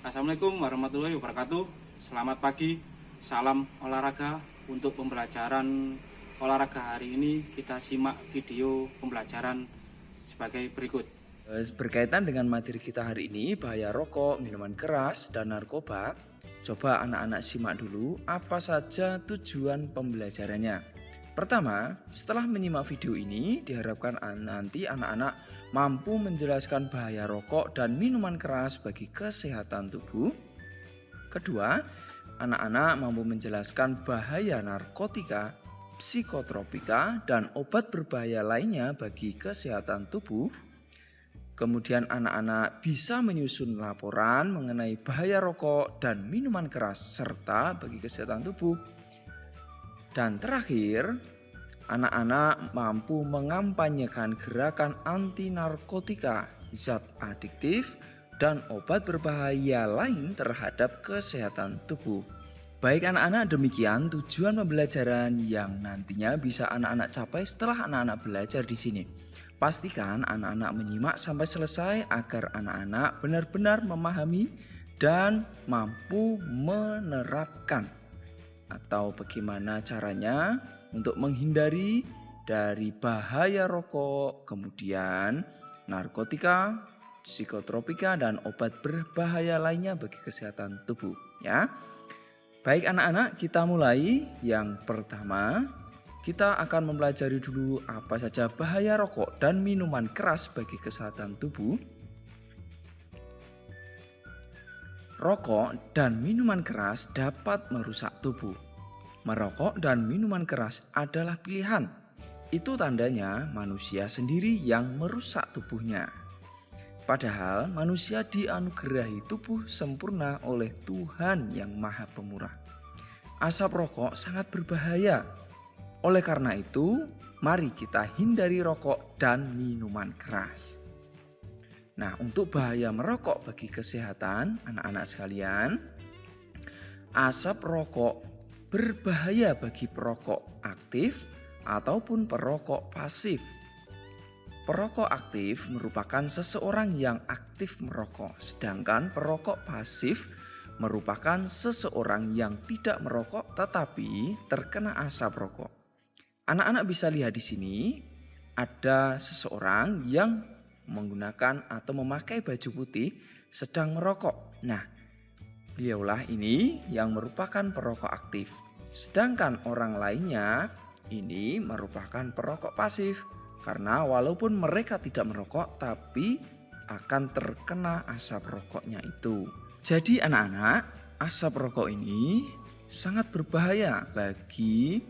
Assalamualaikum warahmatullahi wabarakatuh. Selamat pagi, salam olahraga. Untuk pembelajaran olahraga hari ini kita simak video pembelajaran sebagai berikut. Berkaitan dengan materi kita hari ini, bahaya rokok, minuman keras, dan narkoba. Coba anak-anak simak dulu apa saja tujuan pembelajarannya. Pertama, setelah menyimak video ini, diharapkan nanti anak-anak mampu menjelaskan bahaya rokok dan minuman keras bagi kesehatan tubuh. Kedua, anak-anak mampu menjelaskan bahaya narkotika, psikotropika, dan obat berbahaya lainnya bagi kesehatan tubuh. Kemudian anak-anak bisa menyusun laporan mengenai bahaya rokok dan minuman keras serta bagi kesehatan tubuh. Dan terakhir, anak-anak mampu mengampanyekan gerakan anti narkotika, zat adiktif, dan obat berbahaya lain terhadap kesehatan tubuh. Baik anak-anak, demikian tujuan pembelajaran yang nantinya bisa anak-anak capai setelah anak-anak belajar di sini. Pastikan anak-anak menyimak sampai selesai agar anak-anak benar-benar memahami dan mampu menerapkan atau bagaimana caranya untuk menghindari dari bahaya rokok, kemudian narkotika, psikotropika, dan obat berbahaya lainnya bagi kesehatan tubuh, ya. Baik anak-anak, kita mulai. Yang pertama, kita akan mempelajari dulu apa saja bahaya rokok dan minuman keras bagi kesehatan tubuh. Rokok dan minuman keras dapat merusak tubuh. Merokok dan minuman keras adalah pilihan. Itu tandanya manusia sendiri yang merusak tubuhnya. Padahal manusia dianugerahi tubuh sempurna oleh Tuhan yang Maha Pemurah. Asap rokok sangat berbahaya. Oleh karena itu, mari kita hindari rokok dan minuman keras. Nah, untuk bahaya merokok bagi kesehatan anak-anak sekalian, asap rokok berbahaya bagi perokok aktif ataupun perokok pasif. Perokok aktif merupakan seseorang yang aktif merokok, sedangkan perokok pasif merupakan seseorang yang tidak merokok tetapi terkena asap rokok. Anak-anak bisa lihat di sini ada seseorang yang menggunakan atau memakai baju putih sedang merokok. Nah, beliaulah ini yang merupakan perokok aktif. Sedangkan orang lainnya ini merupakan perokok pasif. Karena walaupun mereka tidak merokok tapi akan terkena asap rokoknya itu. Jadi anak-anak, asap rokok ini sangat berbahaya bagi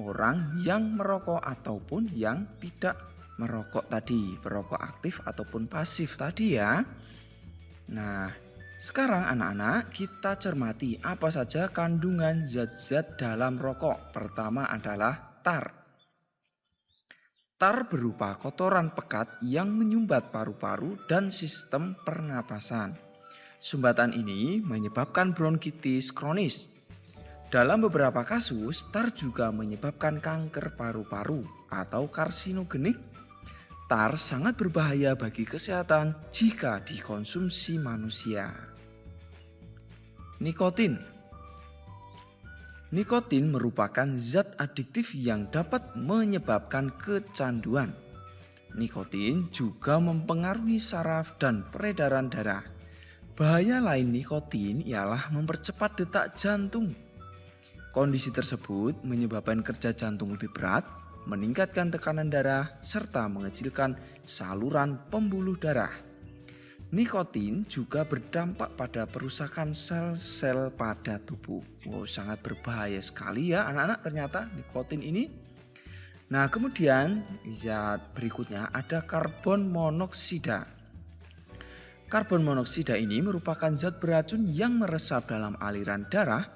orang yang merokok ataupun yang tidak merokok tadi, perokok aktif ataupun pasif tadi ya. Nah, sekarang anak-anak kita cermati apa saja kandungan zat-zat dalam rokok. Pertama adalah tar. Tar berupa kotoran pekat yang menyumbat paru-paru dan sistem pernapasan. Sumbatan ini menyebabkan bronkitis kronis. Dalam beberapa kasus, tar juga menyebabkan kanker paru-paru atau karsinogenik. Tar sangat berbahaya bagi kesehatan jika dikonsumsi manusia. Nikotin. Nikotin merupakan zat adiktif yang dapat menyebabkan kecanduan. Nikotin juga mempengaruhi saraf dan peredaran darah. Bahaya lain nikotin ialah mempercepat detak jantung. Kondisi tersebut menyebabkan kerja jantung lebih berat, meningkatkan tekanan darah, serta mengecilkan saluran pembuluh darah. Nikotin juga berdampak pada perusakan sel-sel pada tubuh. Wow, sangat berbahaya sekali ya anak-anak ternyata nikotin ini. Nah, kemudian zat berikutnya ada karbon monoksida. Karbon monoksida ini merupakan zat beracun yang meresap dalam aliran darah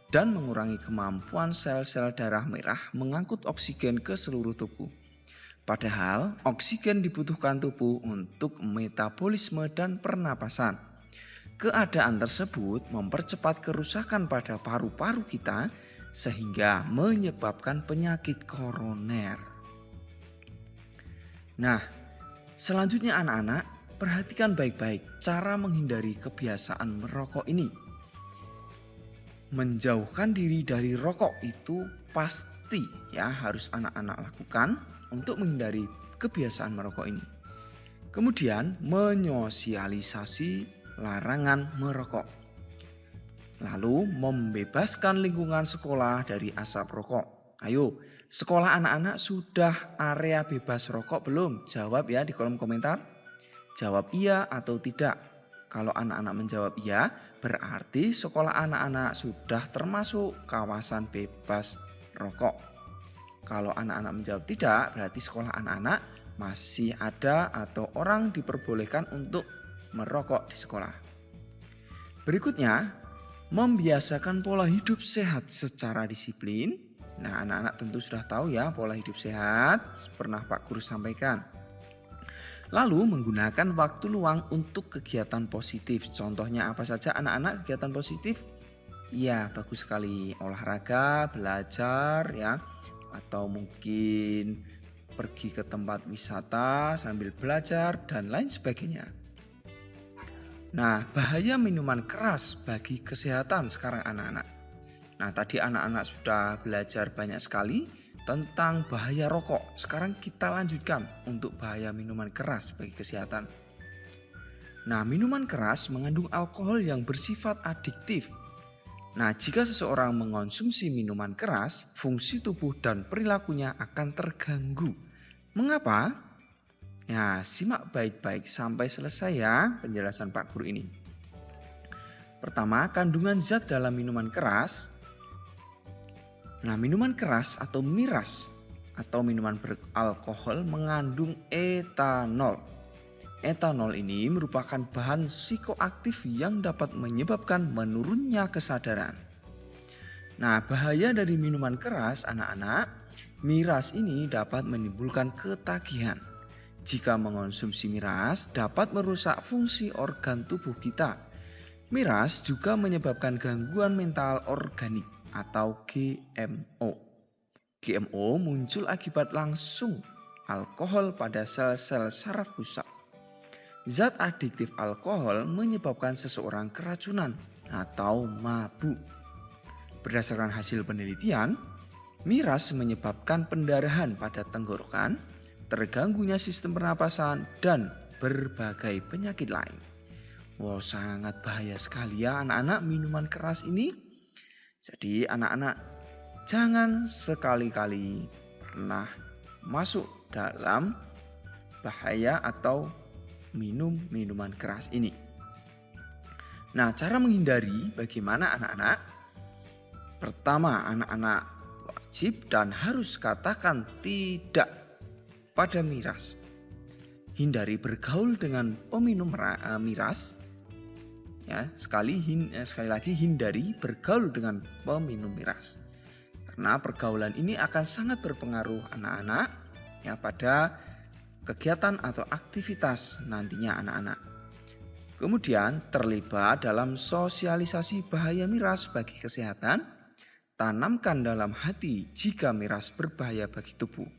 dan mengurangi kemampuan sel-sel darah merah mengangkut oksigen ke seluruh tubuh. Padahal oksigen dibutuhkan tubuh untuk metabolisme dan pernapasan. Keadaan tersebut mempercepat kerusakan pada paru-paru kita sehingga menyebabkan penyakit koroner. Nah, selanjutnya anak-anak, perhatikan baik-baik cara menghindari kebiasaan merokok ini. Menjauhkan diri dari rokok itu pasti ya harus anak-anak lakukan untuk menghindari kebiasaan merokok ini. Kemudian menyosialisasi larangan merokok. Lalu membebaskan lingkungan sekolah dari asap rokok. Ayo, sekolah anak-anak sudah area bebas rokok belum? Jawab ya di kolom komentar. Jawab iya atau tidak. Kalau anak-anak menjawab iya, berarti sekolah anak-anak sudah termasuk kawasan bebas rokok. Kalau anak-anak menjawab tidak, berarti sekolah anak-anak masih ada atau orang diperbolehkan untuk merokok di sekolah. Berikutnya, membiasakan pola hidup sehat secara disiplin. Nah, anak-anak tentu sudah tahu ya pola hidup sehat, pernah Pak Guru sampaikan. Lalu menggunakan waktu luang untuk kegiatan positif. Contohnya apa saja anak-anak kegiatan positif? Ya, bagus sekali. Olahraga, belajar ya, atau mungkin pergi ke tempat wisata sambil belajar dan lain sebagainya. Nah, bahaya minuman keras bagi kesehatan sekarang anak-anak. Nah, tadi anak-anak sudah belajar banyak sekali tentang bahaya rokok. Sekarang kita lanjutkan untuk bahaya minuman keras bagi kesehatan. Nah, minuman keras mengandung alkohol yang bersifat adiktif. Nah, jika seseorang mengonsumsi minuman keras, fungsi tubuh dan perilakunya akan terganggu. Mengapa? Ya, simak baik-baik sampai selesai ya penjelasan Pak Guru ini. Pertama, kandungan zat dalam minuman keras. Nah, minuman keras atau miras atau minuman beralkohol mengandung etanol. Etanol ini merupakan bahan psikoaktif yang dapat menyebabkan menurunnya kesadaran. Nah, bahaya dari minuman keras anak-anak, miras ini dapat menimbulkan ketagihan. Jika mengonsumsi miras dapat merusak fungsi organ tubuh kita. Miras juga menyebabkan gangguan mental organik atau GMO. GMO muncul akibat langsung alkohol pada sel-sel saraf rusak. Zat adiktif alkohol menyebabkan seseorang keracunan atau mabuk. Berdasarkan hasil penelitian, miras menyebabkan pendarahan pada tenggorokan, terganggunya sistem pernapasan, dan berbagai penyakit lain. Wow, sangat bahaya sekali ya anak-anak minuman keras ini. Jadi anak-anak jangan sekali-kali pernah masuk dalam bahaya atau minum minuman keras ini. Nah, cara menghindari bagaimana anak-anak? Pertama, anak-anak wajib dan harus katakan tidak pada miras. Hindari bergaul dengan peminum miras. Ya, sekali lagi hindari bergaul dengan peminum miras. Karena pergaulan ini akan sangat berpengaruh anak-anak ya pada kegiatan atau aktivitas nantinya anak-anak. Kemudian terlibat dalam sosialisasi bahaya miras bagi kesehatan. Tanamkan dalam hati jika miras berbahaya bagi tubuh.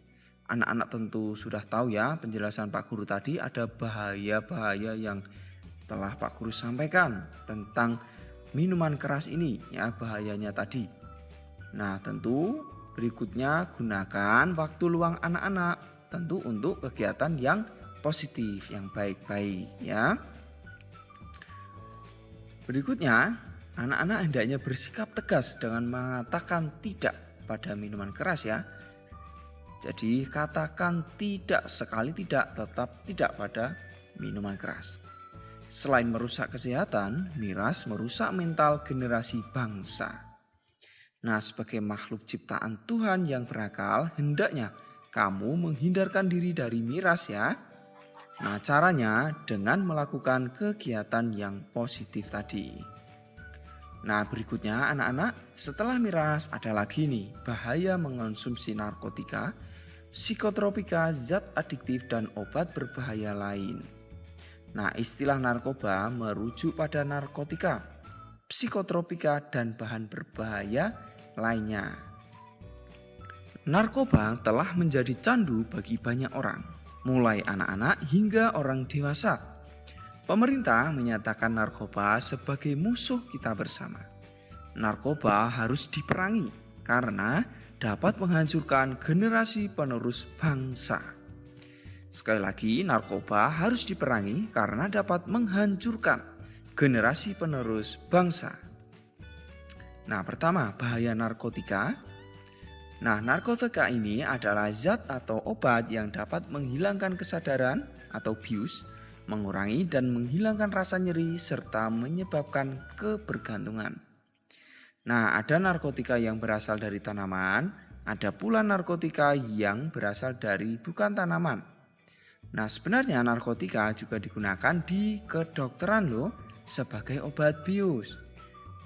Anak-anak tentu sudah tahu ya penjelasan Pak Guru tadi ada bahaya-bahaya yang telah Pak Guru sampaikan tentang minuman keras ini ya bahayanya tadi. Nah, tentu berikutnya gunakan waktu luang anak-anak tentu untuk kegiatan yang positif, yang baik-baik ya. Berikutnya, anak-anak hendaknya bersikap tegas dengan mengatakan tidak pada minuman keras ya. Jadi katakan tidak sekali tidak, tetap tidak pada minuman keras. Selain merusak kesehatan, miras merusak mental generasi bangsa. Nah, sebagai makhluk ciptaan Tuhan yang berakal, hendaknya kamu menghindarkan diri dari miras ya. Nah, caranya dengan melakukan kegiatan yang positif tadi. Nah, berikutnya anak-anak, setelah miras ada lagi nih bahaya mengonsumsi narkotika, psikotropika, zat adiktif dan obat berbahaya lain. Nah, istilah narkoba merujuk pada narkotika, psikotropika, dan bahan berbahaya lainnya. Narkoba telah menjadi candu bagi banyak orang, mulai anak-anak hingga orang dewasa. Pemerintah menyatakan narkoba sebagai musuh kita bersama. Narkoba harus diperangi karena dapat menghancurkan generasi penerus bangsa. Sekali lagi, narkoba harus diperangi karena dapat menghancurkan generasi penerus bangsa. Nah, pertama, bahaya narkotika. Nah, narkotika ini adalah zat atau obat yang dapat menghilangkan kesadaran atau bius, mengurangi dan menghilangkan rasa nyeri, serta menyebabkan kebergantungan. Nah, ada narkotika yang berasal dari tanaman, ada pula narkotika yang berasal dari bukan tanaman. Nah, sebenarnya narkotika juga digunakan di kedokteran loh, sebagai obat bius.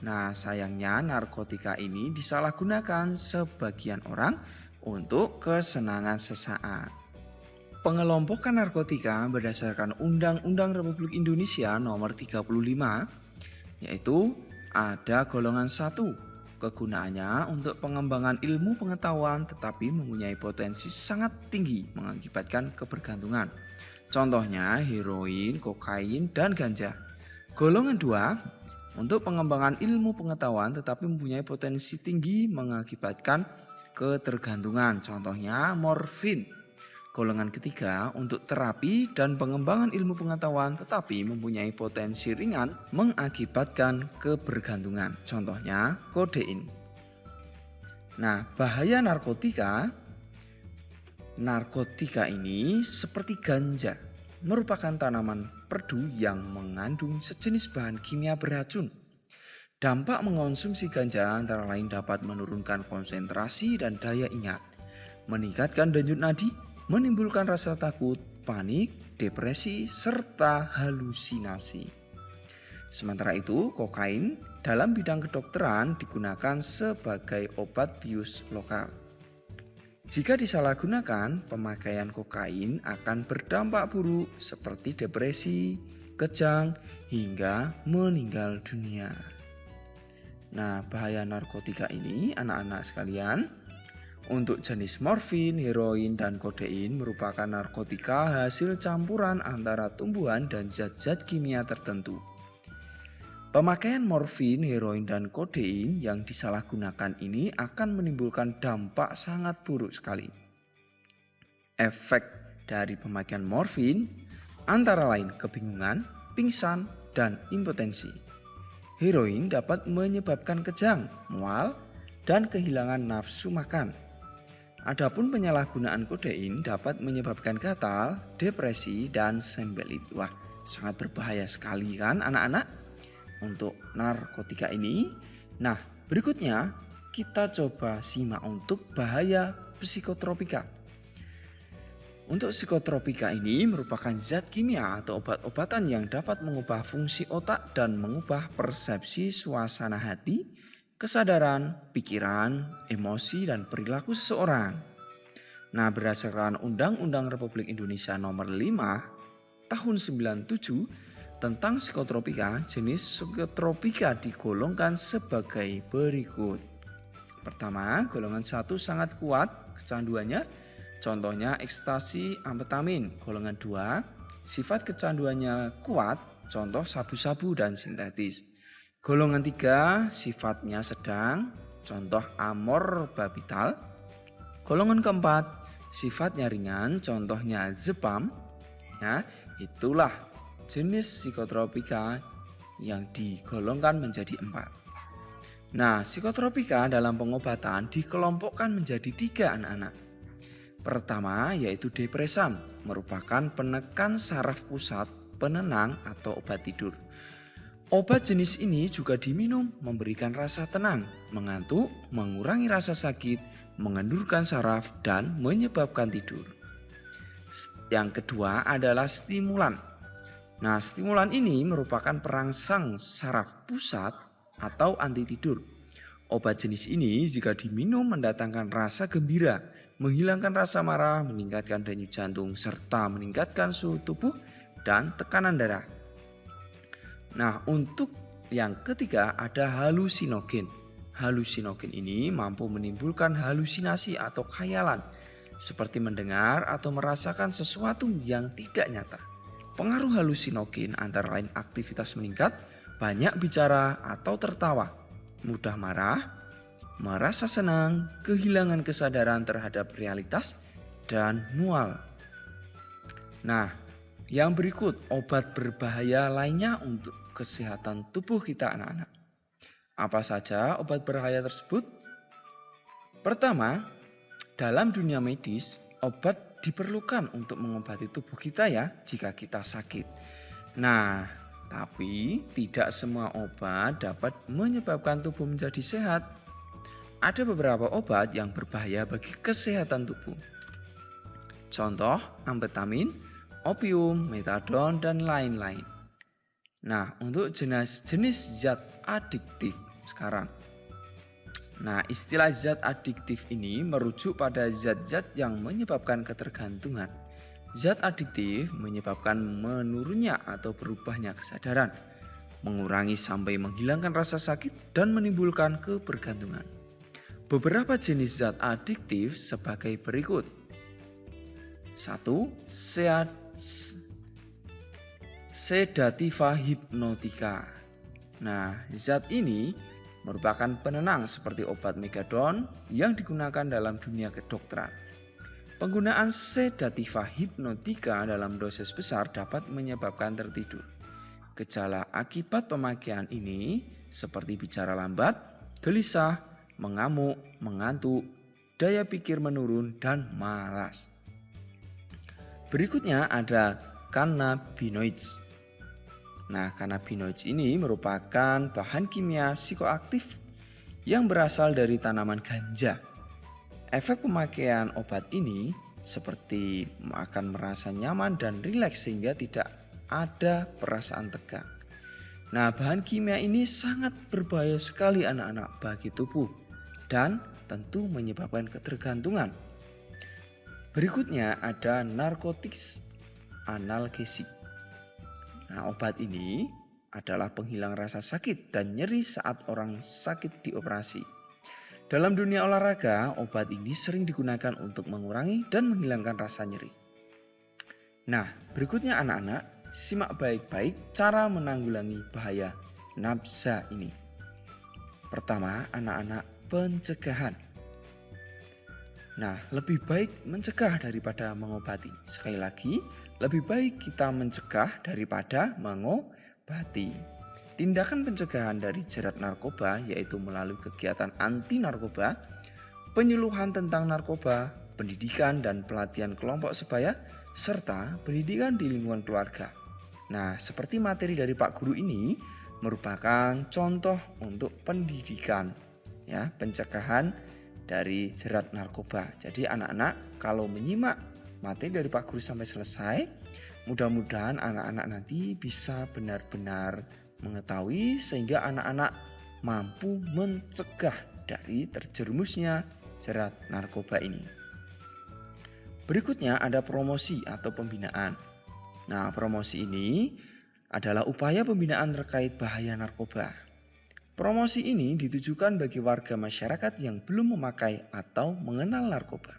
Nah, sayangnya narkotika ini disalahgunakan sebagian orang untuk kesenangan sesaat. Pengelompokan narkotika berdasarkan Undang-Undang Republik Indonesia Nomor 35, yaitu ada golongan 1, kegunaannya untuk pengembangan ilmu pengetahuan tetapi mempunyai potensi sangat tinggi mengakibatkan kebergantungan. Contohnya heroin, kokain, dan ganja. Golongan 2, untuk pengembangan ilmu pengetahuan tetapi mempunyai potensi tinggi mengakibatkan ketergantungan. Contohnya morfin. Golongan ketiga, untuk terapi dan pengembangan ilmu pengetahuan tetapi mempunyai potensi ringan mengakibatkan kebergantungan. Contohnya kodein. Nah, bahaya narkotika. Narkotika ini seperti ganja, merupakan tanaman perdu yang mengandung sejenis bahan kimia beracun. Dampak mengonsumsi ganja antara lain dapat menurunkan konsentrasi dan daya ingat, meningkatkan denyut nadi, menimbulkan rasa takut, panik, depresi, serta halusinasi. Sementara itu, kokain dalam bidang kedokteran digunakan sebagai obat bius lokal. Jika disalahgunakan, pemakaian kokain akan berdampak buruk seperti depresi, kejang, hingga meninggal dunia. Nah, bahaya narkotika ini, anak-anak sekalian, untuk jenis morfin, heroin, dan kodein merupakan narkotika hasil campuran antara tumbuhan dan zat-zat kimia tertentu. Pemakaian morfin, heroin, dan kodein yang disalahgunakan ini akan menimbulkan dampak sangat buruk sekali. Efek dari pemakaian morfin antara lain kebingungan, pingsan, dan impotensi. Heroin dapat menyebabkan kejang, mual, dan kehilangan nafsu makan. Adapun penyalahgunaan kodein dapat menyebabkan gatal, depresi, dan sembelit. Wah, sangat berbahaya sekali kan anak-anak untuk narkotika ini. Nah, berikutnya kita coba simak untuk bahaya psikotropika. Untuk psikotropika ini merupakan zat kimia atau obat-obatan yang dapat mengubah fungsi otak dan mengubah persepsi suasana hati, kesadaran, pikiran, emosi, dan perilaku seseorang. Nah, berdasarkan Undang-Undang Republik Indonesia Nomor 5 Tahun 97 tentang psikotropika, jenis psikotropika digolongkan sebagai berikut. Pertama, golongan 1 sangat kuat kecanduannya, contohnya ekstasi, amfetamin. Golongan 2, sifat kecanduannya kuat, contoh sabu-sabu dan sintetis. Golongan 3 sifatnya sedang, contoh amorbabital. Golongan keempat sifatnya ringan, contohnya zepam. Ya, itulah jenis psikotropika yang digolongkan menjadi 4. Nah, psikotropika dalam pengobatan dikelompokkan menjadi 3 anak-anak. Pertama yaitu depresan, merupakan penekan saraf pusat, penenang atau obat tidur. Obat jenis ini juga diminum memberikan rasa tenang, mengantuk, mengurangi rasa sakit, mengendurkan saraf, dan menyebabkan tidur. Yang kedua adalah stimulan. Nah, stimulan ini merupakan perangsang saraf pusat atau anti tidur. Obat jenis ini jika diminum mendatangkan rasa gembira, menghilangkan rasa marah, meningkatkan denyut jantung, serta meningkatkan suhu tubuh dan tekanan darah. Nah, untuk yang ketiga ada halusinogen. Halusinogen ini mampu menimbulkan halusinasi atau khayalan, seperti mendengar atau merasakan sesuatu yang tidak nyata. Pengaruh halusinogen antara lain aktivitas meningkat, banyak bicara atau tertawa, mudah marah, merasa senang, kehilangan kesadaran terhadap realitas, dan mual. Nah, yang berikut obat berbahaya lainnya untuk kesehatan tubuh kita anak-anak. Apa saja obat berbahaya tersebut? Pertama, dalam dunia medis, obat diperlukan untuk mengobati tubuh kita ya jika kita sakit. Nah, tapi tidak semua obat dapat menyebabkan tubuh menjadi sehat. Ada beberapa obat yang berbahaya bagi kesehatan tubuh. Contoh, amfetamin, opium, metadon, dan lain-lain. Nah, untuk jenis zat adiktif sekarang. Nah, istilah zat adiktif ini merujuk pada zat-zat yang menyebabkan ketergantungan. Zat adiktif menyebabkan menurunnya atau berubahnya kesadaran, mengurangi sampai menghilangkan rasa sakit, dan menimbulkan kebergantungan. Beberapa jenis zat adiktif sebagai berikut. 1. Sedativa hipnotika. Nah, zat ini merupakan penenang seperti obat megadon yang digunakan dalam dunia kedokteran. Penggunaan sedativa hipnotika dalam dosis besar dapat menyebabkan tertidur. Gejala akibat pemakaian ini seperti bicara lambat, gelisah, mengamuk, mengantuk, daya pikir menurun, dan malas. Berikutnya ada cannabinoids. Nah, cannabinoids ini merupakan bahan kimia psikoaktif yang berasal dari tanaman ganja. Efek pemakaian obat ini seperti akan merasa nyaman dan rileks sehingga tidak ada perasaan tegang. Nah, bahan kimia ini sangat berbahaya sekali anak-anak bagi tubuh dan tentu menyebabkan ketergantungan. Berikutnya ada narkotik analgesik. Nah, obat ini adalah penghilang rasa sakit dan nyeri saat orang sakit dioperasi. Dalam dunia olahraga, obat ini sering digunakan untuk mengurangi dan menghilangkan rasa nyeri. Nah, berikutnya anak-anak, simak baik-baik cara menanggulangi bahaya nafsa ini. Pertama, anak-anak, pencegahan. Nah, lebih baik mencegah daripada mengobati. Sekali lagi, lebih baik kita mencegah daripada mengobati. Tindakan pencegahan dari jerat narkoba yaitu melalui kegiatan anti narkoba, penyuluhan tentang narkoba, pendidikan dan pelatihan kelompok sebaya, serta pendidikan di lingkungan keluarga. Nah, seperti materi dari Pak Guru ini merupakan contoh untuk pendidikan, ya, pencegahan dari jerat narkoba. Jadi anak-anak kalau menyimak materi dari Pak Guru sampai selesai, mudah-mudahan anak-anak nanti bisa benar-benar mengetahui sehingga anak-anak mampu mencegah dari terjerumusnya jerat narkoba ini. Berikutnya ada promosi atau pembinaan. Nah, promosi ini adalah upaya pembinaan terkait bahaya narkoba. Promosi ini ditujukan bagi warga masyarakat yang belum memakai atau mengenal narkoba.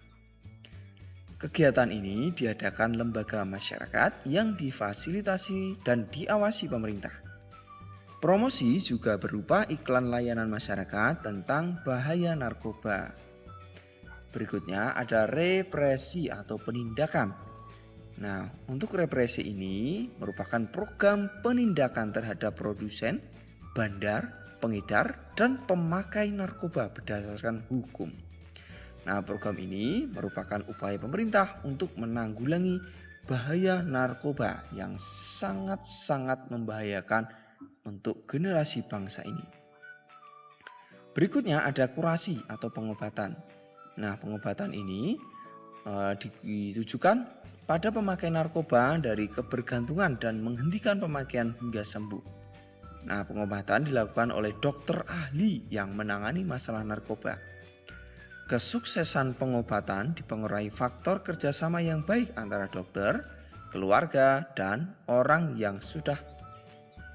Kegiatan ini diadakan lembaga masyarakat yang difasilitasi dan diawasi pemerintah. Promosi juga berupa iklan layanan masyarakat tentang bahaya narkoba. Berikutnya ada represi atau penindakan. Nah, untuk represi ini merupakan program penindakan terhadap produsen, bandar, pengedar, dan pemakai narkoba berdasarkan hukum. Nah, program ini merupakan upaya pemerintah untuk menanggulangi bahaya narkoba yang sangat-sangat membahayakan untuk generasi bangsa ini. Berikutnya ada kurasi atau pengobatan. Nah, pengobatan ini ditujukan pada pemakai narkoba dari kebergantungan dan menghentikan pemakaian hingga sembuh. Nah, pengobatan dilakukan oleh dokter ahli yang menangani masalah narkoba. Kesuksesan pengobatan dipengaruhi faktor kerjasama yang baik antara dokter, keluarga, dan orang yang sudah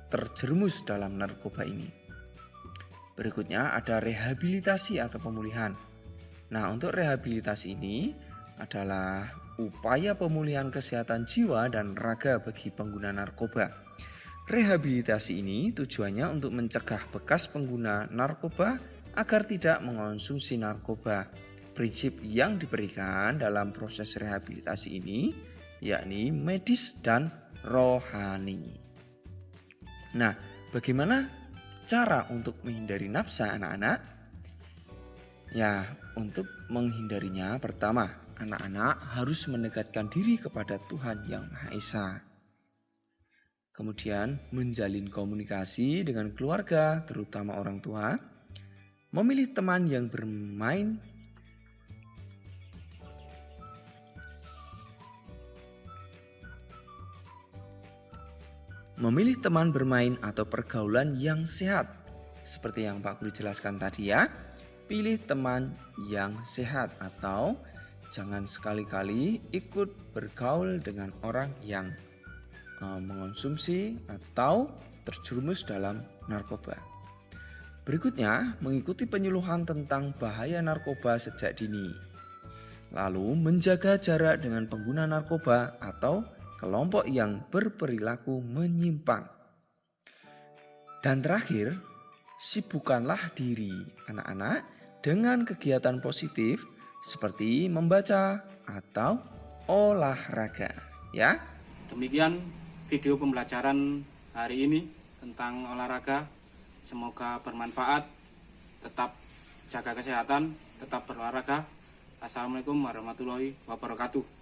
terjerumus dalam narkoba ini. Berikutnya ada rehabilitasi atau pemulihan. Nah, untuk rehabilitasi ini adalah upaya pemulihan kesehatan jiwa dan raga bagi pengguna narkoba. Rehabilitasi ini tujuannya untuk mencegah bekas pengguna narkoba agar tidak mengonsumsi narkoba. Prinsip yang diberikan dalam proses rehabilitasi ini yakni medis dan rohani. Nah, bagaimana cara untuk menghindari nafsa anak-anak? Ya, untuk menghindarinya pertama, anak-anak harus mendekatkan diri kepada Tuhan Yang Maha Esa. Kemudian menjalin komunikasi dengan keluarga, terutama orang tua. Memilih teman yang bermain atau pergaulan yang sehat. Seperti yang Pak Guru jelaskan tadi ya. Pilih teman yang sehat atau jangan sekali-kali ikut bergaul dengan orang yang mengonsumsi atau terjerumus dalam narkoba. Berikutnya, mengikuti penyuluhan tentang bahaya narkoba sejak dini. Lalu, menjaga jarak dengan pengguna narkoba atau kelompok yang berperilaku menyimpang. Dan terakhir, sibukkanlah diri anak-anak dengan kegiatan positif seperti membaca atau olahraga, ya. Demikian video pembelajaran hari ini tentang olahraga. Semoga bermanfaat. Tetap jaga kesehatan, tetap berolahraga. Assalamualaikum warahmatullahi wabarakatuh.